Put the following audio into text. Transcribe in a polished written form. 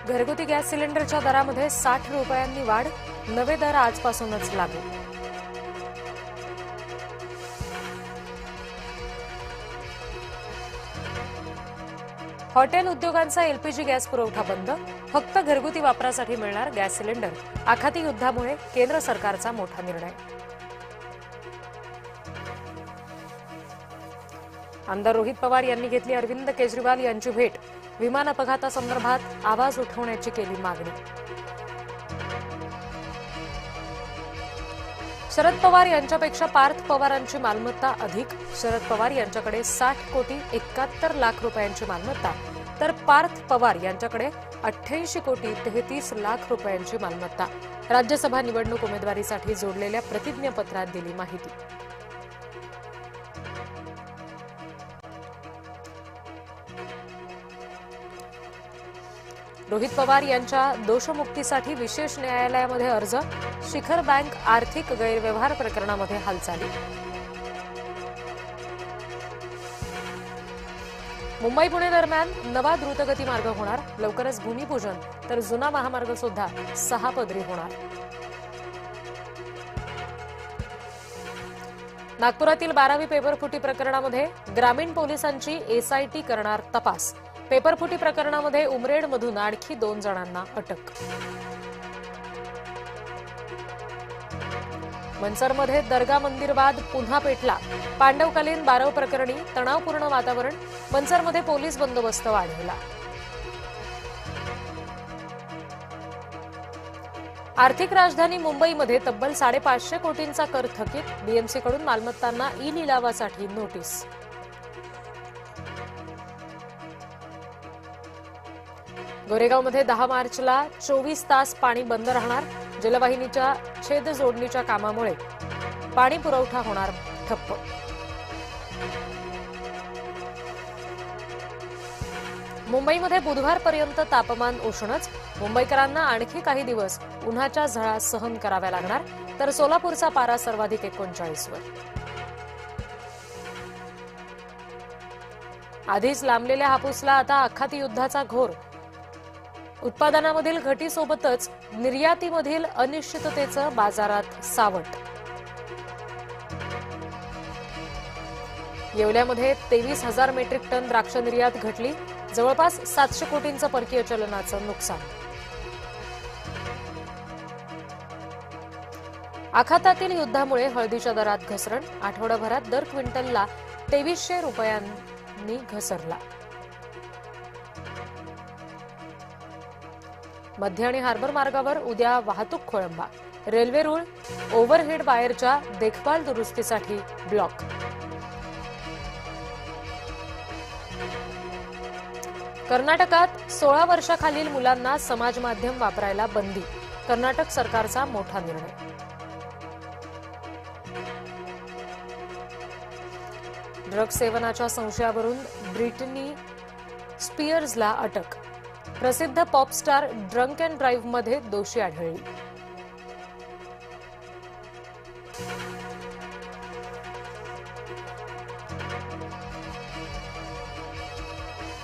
घरगुती गॅस सिलेंडरच्या दरामध्ये 60 रुपयांनी वाढ, नवे दर आजपासूनच लागू. हॉटेल उद्योगांचा एलपीजी गॅस पुरवठा बंद, फक्त घरगुती वापरासाठी मिळणार गॅस सिलेंडर. आखाती युद्धामुळे केंद्र सरकारचा मोठा निर्णय. आमदार रोहित पवार यांनी घेतली अरविंद केजरीवाल यांची भेट. विमान अपघातासंदर्भात आवाज उठवण्याची केली मागणी. शरद पवार यांच्यापेक्षा पार्थ पवारांची मालमत्ता अधिक. शरद पवार यांच्याकडे 60,71,00,000 रुपयांची मालमत्ता, तर पार्थ पवार यांच्याकडे 88,33,00,000 रुपयांची मालमत्ता. राज्यसभा निवडणूक उमेदवारीसाठी जोडलेल्या प्रतिज्ञापत्रात दिली माहिती. रोहित पवार यांच्या दोषमुक्तीसाठी विशेष न्यायालयामध्ये अर्ज. शिखर बँक आर्थिक गैरव्यवहार प्रकरणामध्ये हालचाली. मुंबई पुणे दरम्यान नवा द्रुतगती मार्ग होणार. लवकरच भूमिपूजन, तर जुना महामार्ग सुद्धा 6 पदरी होणार. नागपुरातील 12वी पेपरफुटी प्रकरणामध्ये ग्रामीण पोलिसांची एसआयटी करणार तपास. पेपरफुटी प्रकरणामध्ये उमरेडमधून आणखी 2 जणांना अटक. मनसरमध्ये दर्गा मंदिर वाद पुन्हा पेटला. पांडवकालीन बारव प्रकरणी तणावपूर्ण वातावरण. मनसरमध्ये पोलीस बंदोबस्त वाढवला. आर्थिक राजधानी मुंबईमध्ये तब्बल 550 कोटींचा कर थकीत. बीएमसीकडून मालमत्तांना ई लिलावासाठी नोटीस. गोरेगावमध्ये 10 मार्चला 24 तास पाणी बंद राहणार. जलवाहिनीच्या छेद जोडणीच्या कामामुळे पाणी पुरवठा होणार ठप्प. मुंबईमध्ये बुधवारपर्यंत तापमान उष्णच. मुंबईकरांना आणखी काही दिवस उन्हाच्या झळा सहन कराव्या लागणार, तर सोलापूरचा पारा सर्वाधिक 39 वर. आधीच लांबलेल्या हापूसला आता आखाती युद्धाचा घोर. उत्पादनामधील घटीसोबतच निर्यातीमधील अनिश्चिततेचं बाजारात सावट. येवल्यामध्ये 23,000 मेट्रिक टन द्राक्ष निर्यात घटली. जवळपास 700 कोटींचं परकीय चलनाचं नुकसान. आखातातील युद्धामुळे हळदीच्या दरात घसरण. आठवडाभरात दर क्विंटलला 2300 रुपयांनी घसरला. मध्य आणि हार्बर मार्गावर उद्या वाहतूक खोळंबा. रेल्वे रूळ ओव्हरहेड वायरच्या देखभाल दुरुस्तीसाठी ब्लॉक. कर्नाटकात 16 वर्षाखालील मुलांना समाज माध्यम वापरायला बंदी. कर्नाटक सरकारचा मोठा निर्णय. ड्रग्ज सेवनाच्या संशयावरून ब्रिटनी स्पियर्सला अटक. प्रसिद्ध पॉप स्टार ड्रंक अँड ड्राईव्हमध्ये दोषी आढळली.